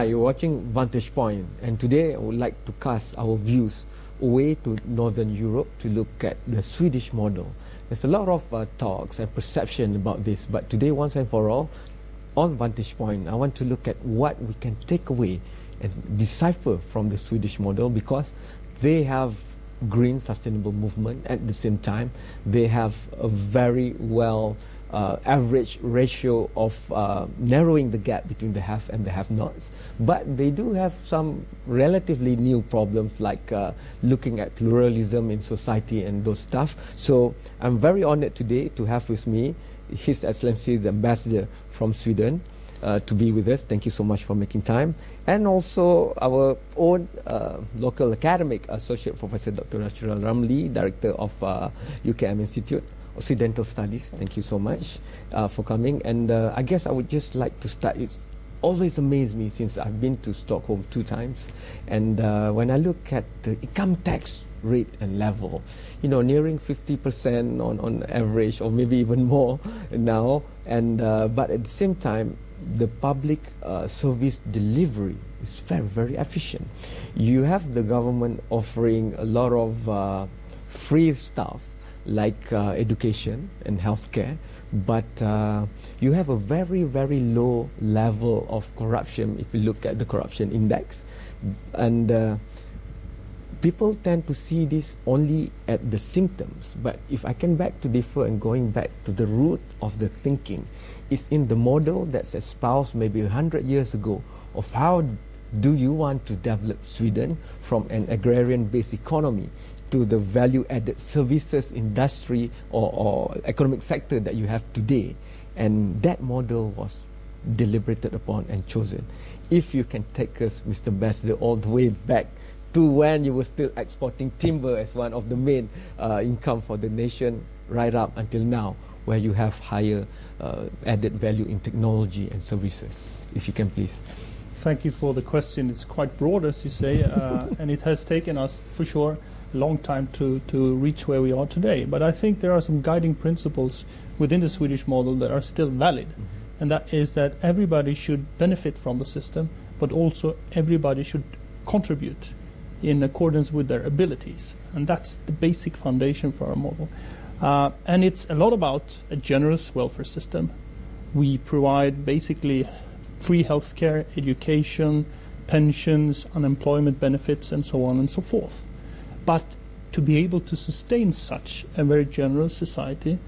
Hi, you're watching Vantage Point, and today I would like to cast our views away to Northern Europe to look at the Swedish model. There's a lot of talks and perception about this, but today, once and for all, on Vantage Point, I want to look at what we can take away and decipher from the Swedish model, because they have green sustainable movement. At the same time, they have a very well average ratio of narrowing the gap between the have and the have-nots, but they do have some relatively new problems, like looking at pluralism in society and those stuff. So I'm very honored today to have with me His Excellency the Ambassador from Sweden to be with us. Thank you so much for making time. And also our own local academic, Associate Professor Dr. Rachel Ramli, Director of UKM Institute Occidental Studies. Thank you so much for coming. And I guess I would just like to start. It's always amazed me, since I've been to Stockholm 2 times, and when I look at the income tax rate and level, you know, nearing 50% on average, or maybe even more now, and but at the same time, the public service delivery is very, very efficient. You have the government offering a lot of free stuff, like education and healthcare, but you have a very, very low level of corruption if you look at the corruption index. And people tend to see this only at the symptoms, but if I can back to differ and going back to the root of the thinking, is in the model that's espoused maybe 100 years ago of how do you want to develop Sweden from an agrarian-based economy to the value-added services industry or economic sector that you have today. And that model was deliberated upon and chosen. If you can take us, Mr. Ambassador, all the way back to when you were still exporting timber as one of the main income for the nation, right up until now, where you have higher added value in technology and services. If you can, please. Thank you for the question. It's quite broad, as you say, and it has taken us, for sure, a long time to reach where we are today. But I think there are some guiding principles within the Swedish model that are still valid. And that is that everybody should benefit from the system, but also everybody should contribute in accordance with their abilities. And that's the basic foundation for our model. And it's a lot about a generous welfare system. We provide basically free healthcare, education, pensions, unemployment benefits, and so on and so forth. But to be able to sustain such a very generous society,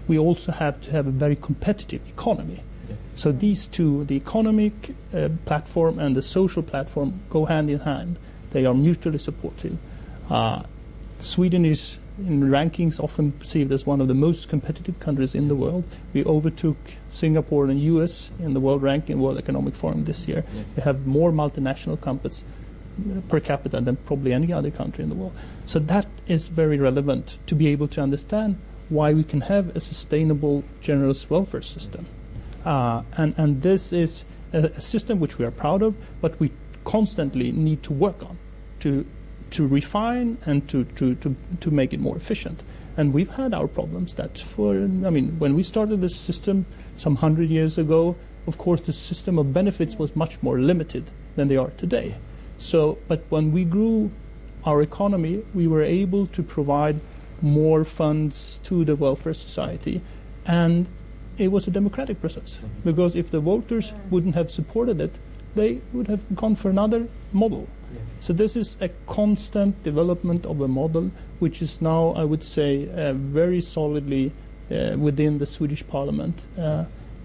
we also have to have a very competitive economy. Yes. So these two, the economic platform and the social platform, go hand in hand. They are mutually supportive. Sweden is, in rankings, often perceived as one of the most competitive countries in the world. We overtook Singapore and US in the world ranking, World Economic Forum this year. Yes. We have more multinational companies per capita than probably any other country in the world. So that is very relevant to be able to understand why we can have a sustainable, generous welfare system. And this is a system which we are proud of, but we constantly need to work on to refine and to make it more efficient. And we've had our problems that when we started this system some 100 years ago, of course the system of benefits was much more limited than they are today. So, but when we grew our economy, we were able to provide more funds to the welfare society, and it was a democratic process. Because if the voters wouldn't have supported it, they would have gone for another model. Yes. So this is a constant development of a model, which is now, I would say, very solidly within the Swedish Parliament.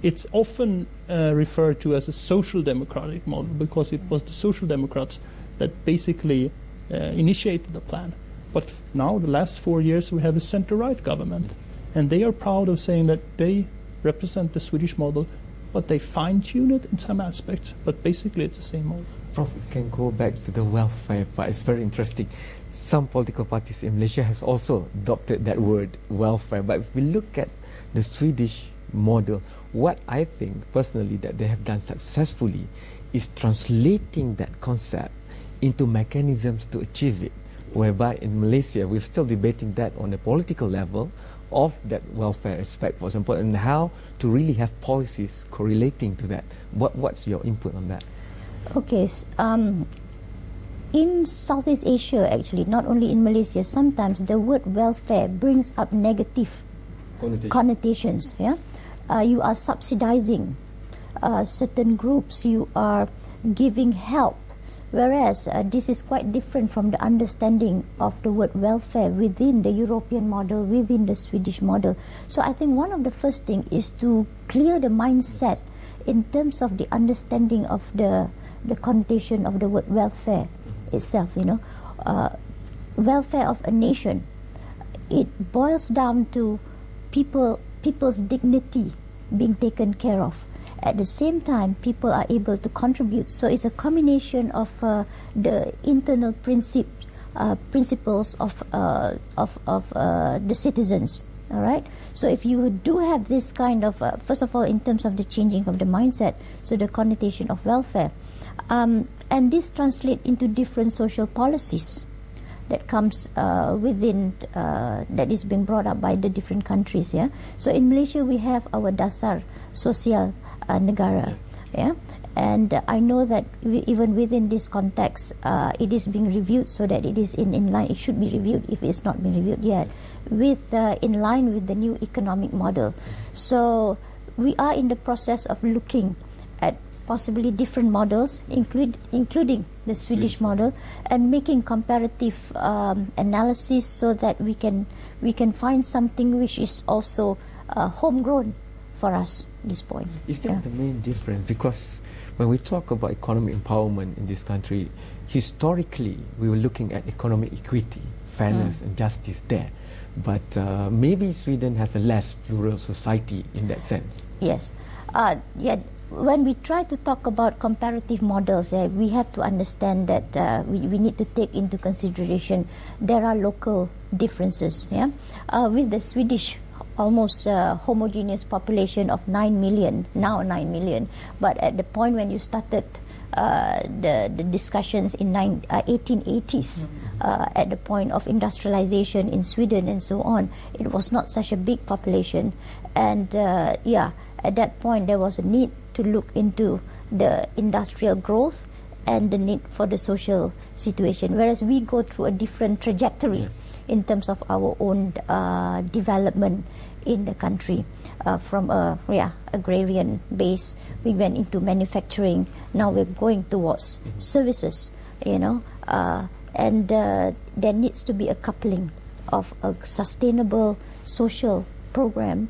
It's often referred to as a social democratic model, because it was the social democrats that basically initiated the plan. But now, the last 4 years, we have a center-right government, and they are proud of saying that they represent the Swedish model, but they fine-tune it in some aspects, but basically it's the same model. Prof, if we can go back to the welfare part, it's very interesting. Some political parties in Malaysia has also adopted that word, welfare. But if we look at the Swedish model, what I think personally that they have done successfully is translating that concept into mechanisms to achieve it. Whereby in Malaysia, we're still debating that on a political level of that welfare aspect, for example, and how to really have policies correlating to that. What's your input on that? Okay, in Southeast Asia, actually, not only in Malaysia, sometimes the word welfare brings up negative connotations. Yeah, you are subsidizing certain groups, you are giving help, whereas this is quite different from the understanding of the word welfare within the European model, within the Swedish model. So I think one of the first thing is to clear the mindset in terms of the understanding of the connotation of the word welfare itself. Welfare of a nation, it boils down to people's dignity being taken care of. At the same time, people are able to contribute. So it's a combination of the internal principles of the citizens. All right. So if you do have this kind of, first of all, in terms of the changing of the mindset, so the connotation of welfare, and this translates into different social policies that comes within, that is being brought up by the different countries. Yeah. So in Malaysia, we have our dasar sosial negara, yeah, and I know that even within this context, it is being reviewed so that it is in line. It should be reviewed if it's not been reviewed yet, with in line with the new economic model. So we are in the process of looking at possibly different models, including the Swedish model, and making comparative analysis so that we can find something which is also homegrown for us at this point. Is that the main difference? Because when we talk about economic empowerment in this country, historically we were looking at economic equity, fairness and justice there. But maybe Sweden has a less plural society in that sense. Yes. When we try to talk about comparative models, we have to understand that we need to take into consideration there are local differences. Yeah, with the Swedish almost homogeneous population of 9 million, now 9 million, but at the point when you started the discussions in 1880s, at the point of industrialization in Sweden and so on, it was not such a big population, and at that point there was a need to look into the industrial growth and the need for the social situation, whereas we go through a different trajectory in terms of our own development in the country. From a agrarian base, we went into manufacturing. Now we're going towards services, and there needs to be a coupling of a sustainable social program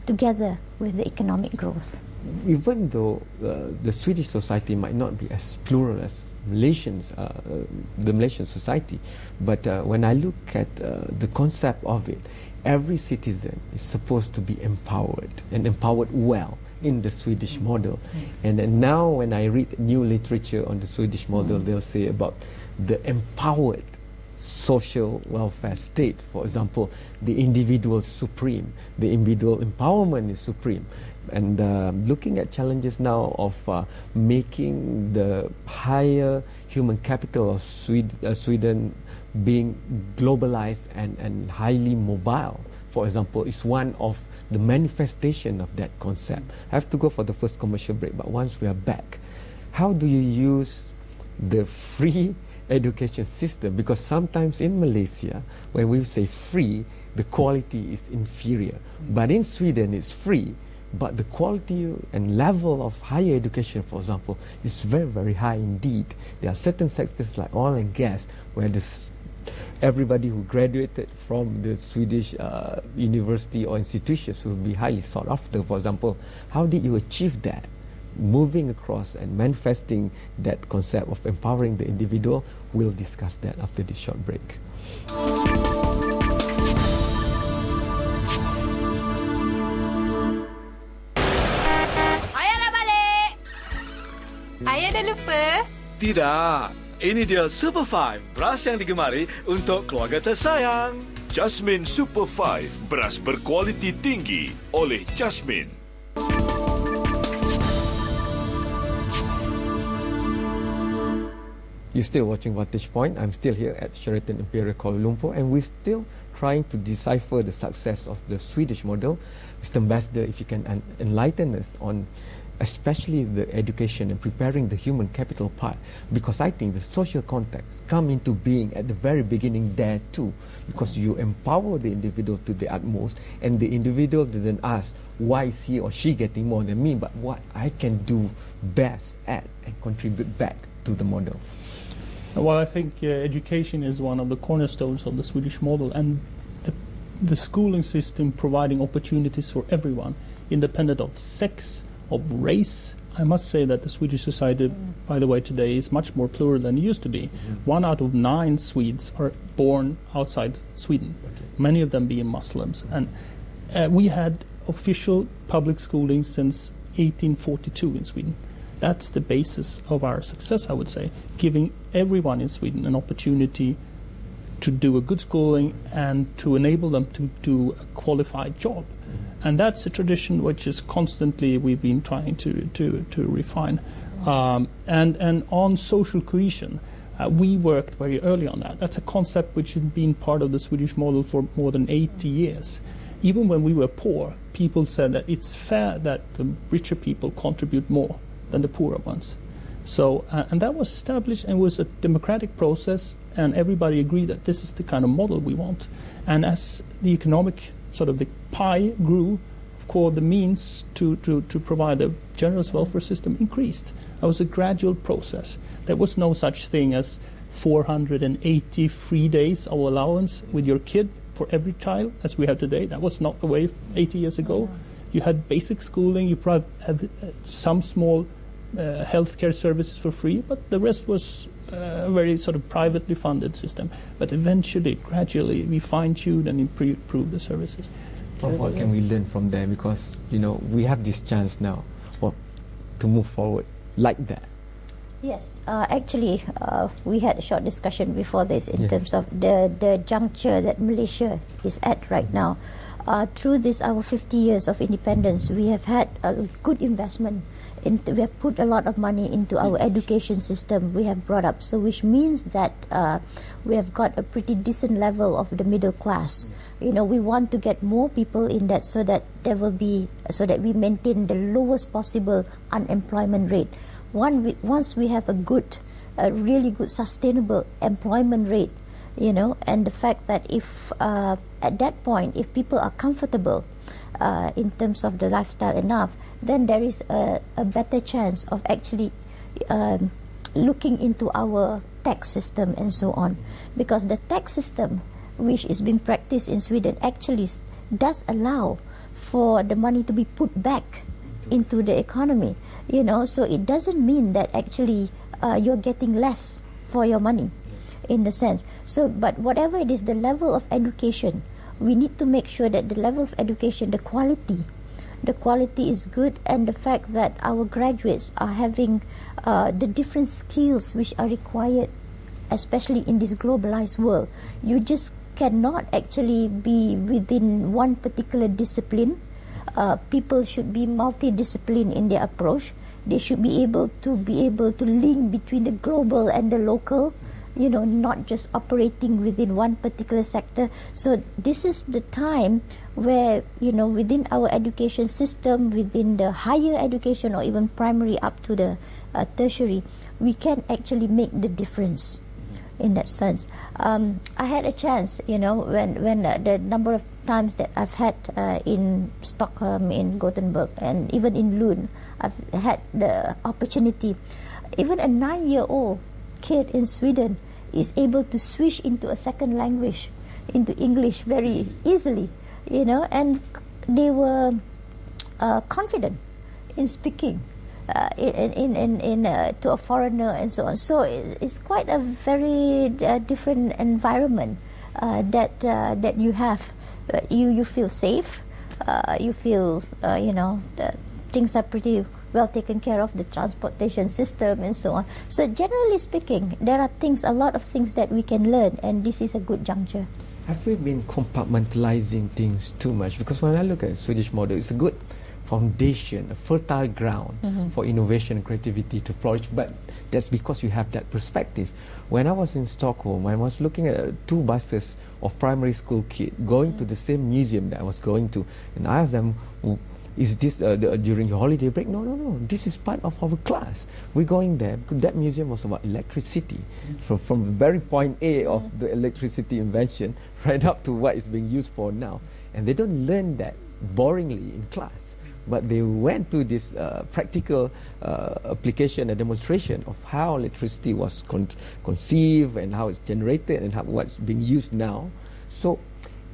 together with the economic growth. Even though the Swedish society might not be as plural as Malaysians, the Malaysian society, but when I look at the concept of it, every citizen is supposed to be empowered and empowered well in the Swedish model. And then now when I read new literature on the Swedish model, they'll say about the empowered social welfare state. For example, the individual is supreme, the individual empowerment is supreme. And looking at challenges now of making the higher human capital of Sweden being globalized and highly mobile, for example, is one of the manifestation of that concept. I have to go for the first commercial break, but once we are back, how do you use the free education system? Because sometimes in Malaysia, when we say free, the quality is inferior. But in Sweden, it's free, but the quality and level of higher education, for example, is very, very high indeed. There are certain sectors like oil and gas where everybody who graduated from the Swedish university or institutions will be highly sought after. For example, how did you achieve that? Moving across and manifesting that concept of empowering the individual, we'll discuss that after this short break. Ayah dah balik. Ayah dah lupa? Tidak. Ini dia Super 5, beras yang digemari untuk keluarga tersayang. Jasmine Super 5, beras berkualiti tinggi oleh Jasmine. You're still watching Vantage Point. I'm still here at Sheraton Imperial Kuala Lumpur, and we're still trying to decipher the success of the Swedish model. Mr. Ambassador, if you can enlighten us on especially the education and preparing the human capital part, because I think the social context come into being at the very beginning there too, because you empower the individual to the utmost, and the individual doesn't ask why is he or she getting more than me, but what I can do best at and contribute back to the model. Well, I think education is one of the cornerstones of the Swedish model, and the schooling system providing opportunities for everyone, independent of sex, of race. I must say that the Swedish society, by the way, today is much more plural than it used to be. 1 out of 9 Swedes are born outside Sweden, many of them being Muslims. And we had official public schooling since 1842 in Sweden. That's the basis of our success, I would say, giving everyone in Sweden an opportunity to do a good schooling and to enable them to do a qualified job. And that's a tradition which is constantly we've been trying to refine. And on social cohesion, we worked very early on that. That's a concept which has been part of the Swedish model for more than 80 years. Even when we were poor, people said that it's fair that the richer people contribute more than the poorer ones. So, and that was established and was a democratic process, and everybody agreed that this is the kind of model we want. And as the economic sort of the pie grew, of course, the means to provide a generous welfare system increased. It was a gradual process. There was no such thing as 480 free days of allowance with your kid for every child as we have today. That was not the way 80 years ago. You had basic schooling, you probably had some small healthcare services for free, but the rest was a very sort of privately funded system. But eventually, gradually, we fine-tuned and improved the services. Well, what can we learn from there? Because, we have this chance now to move forward like that. Yes, actually, we had a short discussion before this in terms of the juncture that Malaysia is at right now. Through this, our 50 years of independence, we have had a good investment. We have put a lot of money into our education system we have brought up, so which means that we have got a pretty decent level of the middle class. We want to get more people in that so that we maintain the lowest possible unemployment rate. Once we have a really good sustainable employment rate, and the fact that if at that point, if people are comfortable in terms of the lifestyle enough, then there is a better chance of actually looking into our tax system and so on. Because the tax system, which is being practiced in Sweden, actually does allow for the money to be put back into the economy. So it doesn't mean that actually you're getting less for your money, in the sense. So, but whatever it is, the level of education, we need to make sure that the level of education, the quality is good, and the fact that our graduates are having the different skills which are required, especially in this globalized world. You just cannot actually be within one particular discipline. People should be multidisciplinary in their approach. They should be able to link between the global and the local, not just operating within one particular sector. So this is the time where, within our education system, within the higher education or even primary up to the tertiary, we can actually make the difference in that sense. I had a chance, when the number of times that I've had in Stockholm, in Gothenburg, and even in Lund, I've had the opportunity. Even a 9-year-old kid in Sweden is able to switch into a second language, into English very easily, and they were confident in speaking to a foreigner and so on. So it's quite a very different environment that you have. You feel safe. You feel things are pretty well taken care of, the transportation system and so on. So generally speaking, there are a lot of things that we can learn, and this is a good juncture. Have we been compartmentalizing things too much? Because when I look at the Swedish model, it's a good foundation, a fertile ground for innovation and creativity to flourish, but that's because you have that perspective. When I was in Stockholm, I was looking at 2 buses of primary school kids going to the same museum that I was going to, and I asked them, is this during your holiday break? No, no, no. This is part of our class. We're going there because that museum was about electricity, from the very point A of the electricity invention right up to what is being used for now. And they don't learn that boringly in class, but they went to this practical application and demonstration of how electricity was conceived and how it's generated and what's being used now. So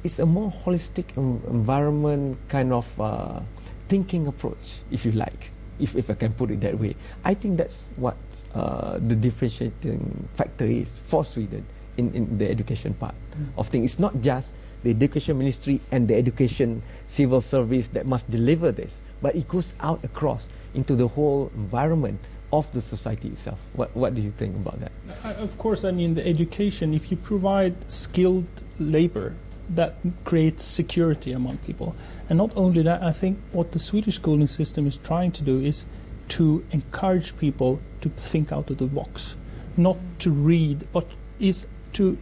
it's a more holistic environment kind of thinking approach, if you like, if I can put it that way. I think that's what the differentiating factor is for Sweden in the education part of things. It's not just the education ministry and the education civil service that must deliver this, but it goes out across into the whole environment of the society itself. What do you think about that? Of course, I mean, the education, if you provide skilled labor, that creates security among people. And not only that, I think what the Swedish schooling system is trying to do is to encourage people to think out of the box, not to read, but is to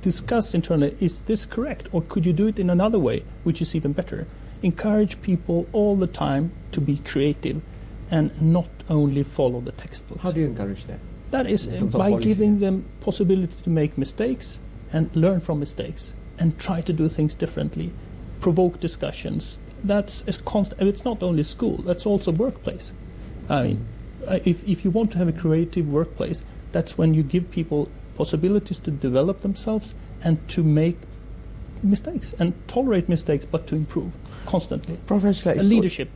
discuss internally, is this correct, or could you do it in another way, which is even better? Encourage people all the time to be creative and not only follow the textbooks. How do you encourage that? That is by giving them possibility to make mistakes and learn from mistakes and try to do things differently, provoke discussions. That's as constant. It's not only school, that's also workplace. I mean, if you want to have a creative workplace, that's when you give people possibilities to develop themselves and to make mistakes and tolerate mistakes, but to improve constantly. Professor, Leadership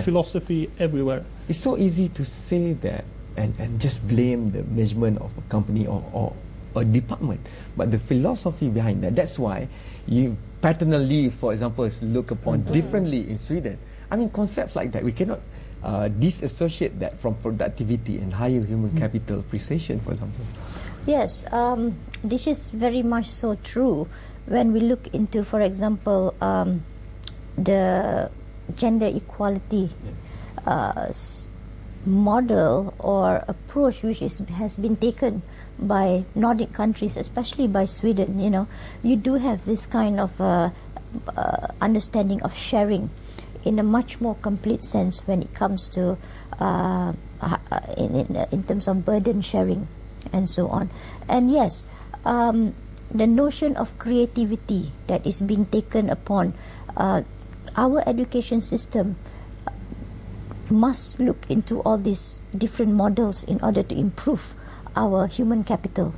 philosophy everywhere. It's so easy to say that and just blame the management of a company or a department, but the philosophy behind that, that's why paternal leave, for example, is looked upon differently in Sweden. I mean, concepts like that, we cannot disassociate that from productivity and higher human capital appreciation, for example. Yes, this is very much so true when we look into, for example, the gender equality model or approach which has been taken by Nordic countries, especially by Sweden. You know, you do have this kind of understanding of sharing in a much more complete sense when it comes to in terms of burden sharing and so on. And yes, the notion of creativity that is being taken upon, our education system must look into all these different models in order to improve our human capital,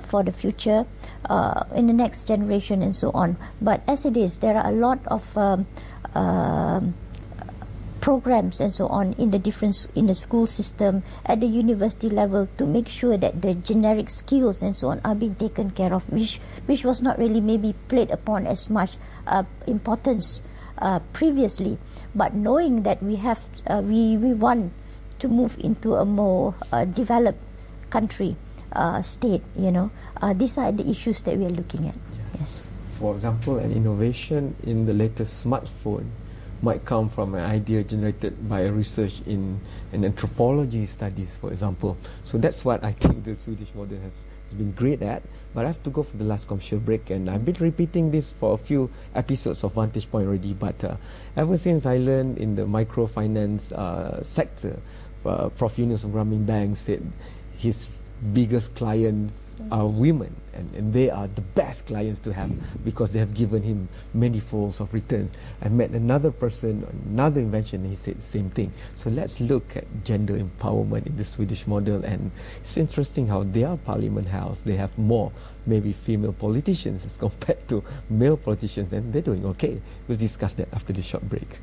for the future, in the next generation and so on. But as it is, there are a lot of programs and so on in the school system, at the university level, to make sure that the generic skills and so on are being taken care of, which was not really maybe played upon as much importance previously. But knowing that we want to move into a more developed country, state, these are the issues that we are looking at. Yes. For example, an innovation in the latest smartphone might come from an idea generated by a research in an anthropology studies, for example. So that's what I think the Swedish model has been great at. But I have to go for the last commercial break, and I've been repeating this for a few episodes of Vantage Point already. But ever since I learned in the microfinance sector, Prof. Yunus of Grameen Bank said his biggest clients are women, and they are the best clients to have because they have given him many folds of returns. I met another person, another invention, and he said the same thing. So let's look at gender empowerment in the Swedish model, and it's interesting how their parliament house, they have more maybe female politicians as compared to male politicians, and they're doing okay. We'll discuss that after this short break.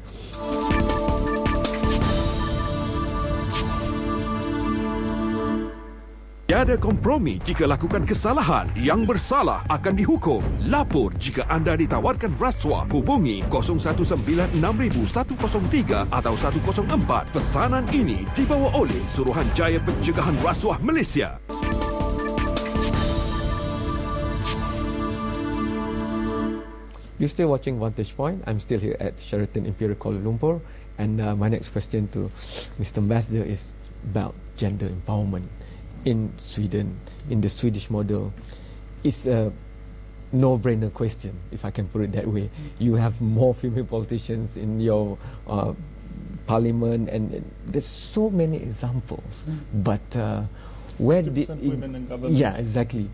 Tiada kompromi jika lakukan kesalahan. Yang bersalah akan dihukum. Lapor jika anda ditawarkan rasuah. Hubungi 0196103 atau 104. Pesanan ini dibawa oleh Suruhanjaya Pencegahan Rasuah Malaysia. You're still watching Vantage Point. I'm still here at Sheraton Imperial Kuala Lumpur, and my next question to Mr. Ambassador is about gender empowerment in Sweden, in the Swedish model. Is no-brainer question, if I can put it that way. You have more female politicians in your parliament, and there's so many examples. But where did 50% women in government. Yeah, exactly.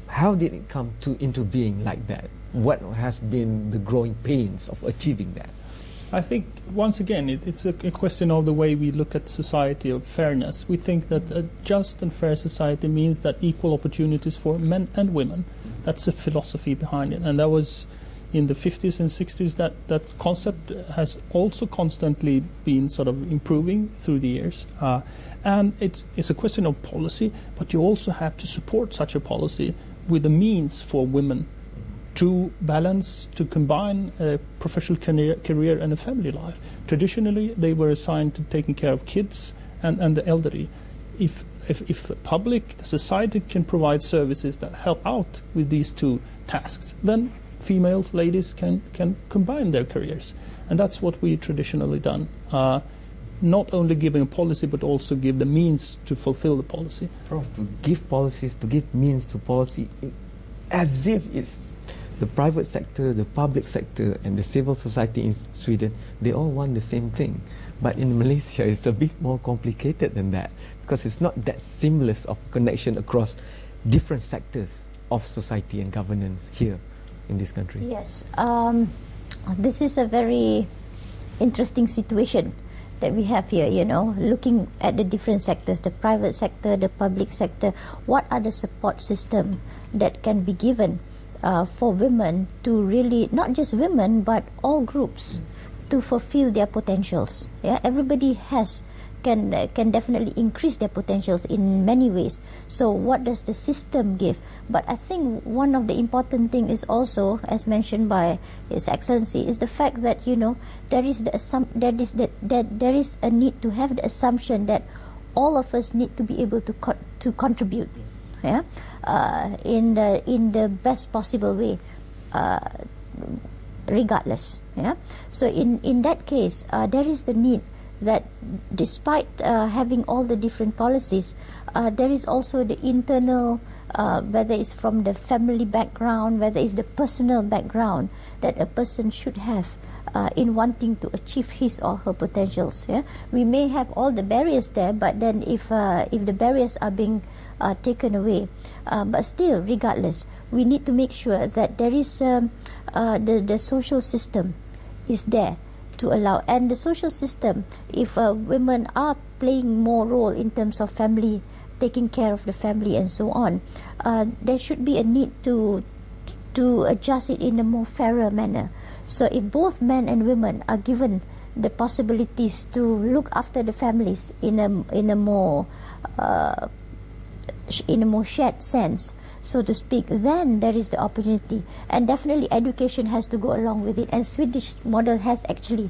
How did it come into being like that? What has been the growing pains of achieving that? I think, once again, it's a question of the way we look at society, of fairness. We think that a just and fair society means that equal opportunities for men and women. That's the philosophy behind it. And that was in the 50s and 60s. That concept has also constantly been sort of improving through the years. And it's a question of policy, but you also have to support such a policy with the means for women to balance, to combine a professional career and a family life. Traditionally, they were assigned to taking care of kids and the elderly. If the public, the society can provide services that help out with these two tasks, then females, ladies can combine their careers. And that's what we traditionally done. Not only giving a policy, but also give the means to fulfill the policy. Prof, to give policies, to give means to policy, as if it's the private sector, the public sector, and the civil society in Sweden, they all want the same thing. But in Malaysia, it's a bit more complicated than that, because it's not that seamless of connection across different sectors of society and governance here in this country. Yes, this is a very interesting situation that we have here, looking at the different sectors, the private sector, the public sector. What are the support system that can be given for women to really, not just women, but all groups, to fulfill their potentials? Yeah, everybody can definitely increase their potentials in many ways. So what does the system give? But I think one of the important thing is also, as mentioned by His Excellency, is the fact that there is a need to have the assumption that all of us need to be able to contribute, yeah, in the best possible way, regardless. Yeah. So in that case, there is the need that despite having all the different policies, there is also the internal, whether it's from the family background, whether it's the personal background, that a person should have in wanting to achieve his or her potentials. Yeah? We may have all the barriers there, but then if the barriers are being taken away, but still, regardless, we need to make sure that there is the social system is there to allow. And the social system, if women are playing more role in terms of family, taking care of the family and so on, there should be a need to adjust it in a more fairer manner. So if both men and women are given the possibilities to look after the families in a more shared sense, so to speak, then there is the opportunity. And definitely education has to go along with it, and Swedish model has actually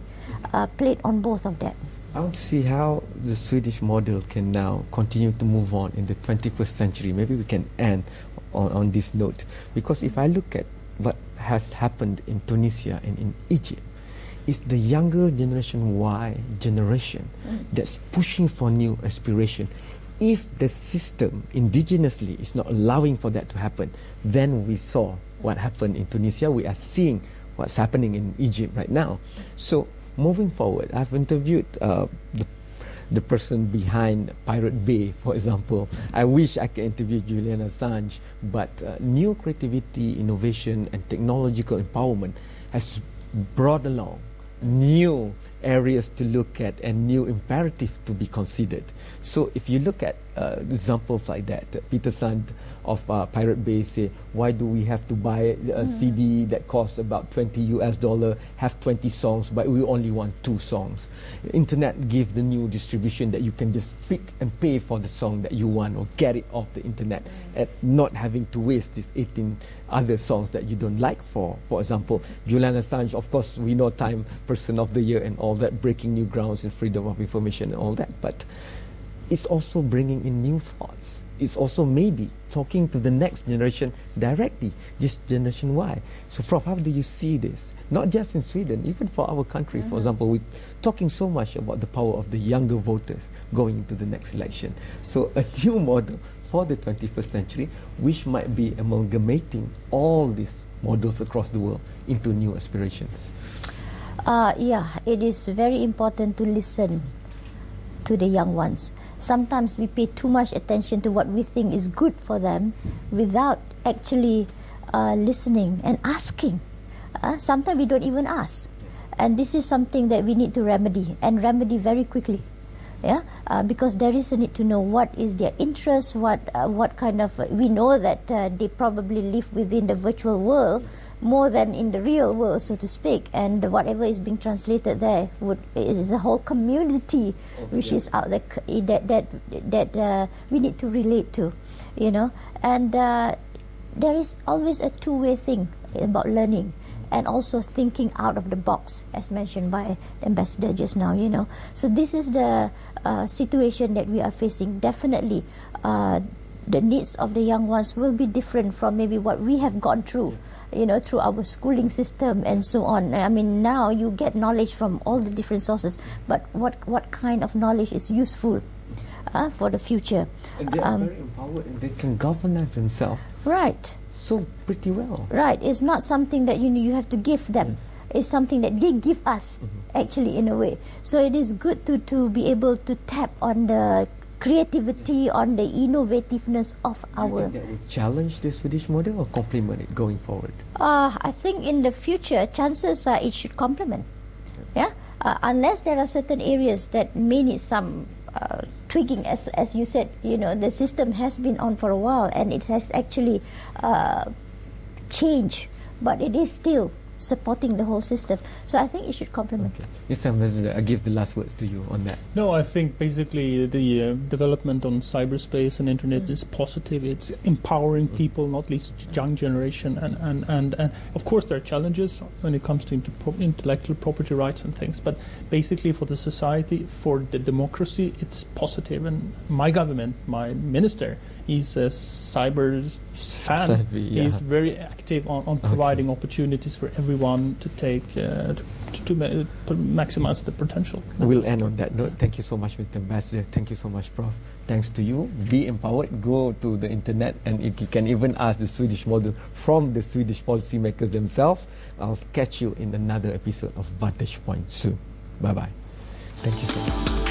played on both of that. I want to see how the Swedish model can now continue to move on in the 21st century. Maybe we can end on this note, because if I look at what has happened in Tunisia and in Egypt, it's the younger generation, Y generation, that's pushing for new aspiration. If the system indigenously is not allowing for that to happen, then we saw what happened in Tunisia. We are seeing what's happening in Egypt right now. So moving forward, I've interviewed the person behind Pirate Bay, for example. I wish I could interview Julian Assange, but new creativity, innovation, and technological empowerment has brought along new areas to look at and new imperative to be considered. So if you look at examples like that, Peter Sand of Pirate Bay say, why do we have to buy a CD that costs about $20, have 20 songs, but we only want 2 songs? Internet gives the new distribution that you can just pick and pay for the song that you want, or get it off the internet, and not having to waste these 18 other songs that you don't like. For example, Julian Assange, of course, we know Time Person of the Year and all that, breaking new grounds in freedom of information and all that, but it's also bringing in new thoughts. It's also maybe talking to the next generation directly, just Generation Y. So, Prof, how do you see this? Not just in Sweden, even for our country, for example, we're talking so much about the power of the younger voters going into the next election. So, a new model for the 21st century, which might be amalgamating all these models across the world into new aspirations? Yeah, it is very important to listen to the young ones. Sometimes we pay too much attention to what we think is good for them without actually listening and asking. Sometimes we don't even ask. And this is something that we need to remedy, and remedy very quickly. Yeah, because there is a need to know what is their interest, what kind of, we know that they probably live within the virtual world more than in the real world, so to speak, and whatever is being translated there is a whole community which is out there that we need to relate to, you know. And there is always a two-way thing about learning, and also thinking out of the box, as mentioned by the ambassador just now, you know. So this is the situation that we are facing. Definitely, the needs of the young ones will be different from maybe what we have gone through, you know, through our schooling system and so on. I mean, now you get knowledge from all the different sources, but what kind of knowledge is useful for the future? And they are very empowered, and they can govern themselves. Right. So pretty well. Right. It's not something that you have to give them. Yes. It's something that they give us, actually, in a way. So it is good to be able to tap on the creativity, on the innovativeness of our... Do you think that will challenge the Swedish model or complement it going forward? I think in the future, chances are it should complement. Yeah. Unless there are certain areas that may need some tweaking, as you said, you know, the system has been on for a while and it has actually changed, but it is still supporting the whole system. So I think it should complement. Okay. Mr. Ambassador, I give the last words to you on that. No, I think basically the development on cyberspace and internet is positive. It's empowering people, not least young generation, and of course there are challenges when it comes to intellectual property rights and things. But basically, for the society, for the democracy, it's positive. And my government, my minister, is a cyber fan. Savvy, yeah. He's very active on providing opportunities for everyone to take to maximize the potential. We'll end on that note. Thank you so much, Mr. Ambassador. Thank you so much, Prof. Thanks to you. Be empowered. Go to the internet, and you can even ask the Swedish model from the Swedish policymakers themselves. I'll catch you in another episode of Vantage Point soon. Bye-bye. Thank you so much.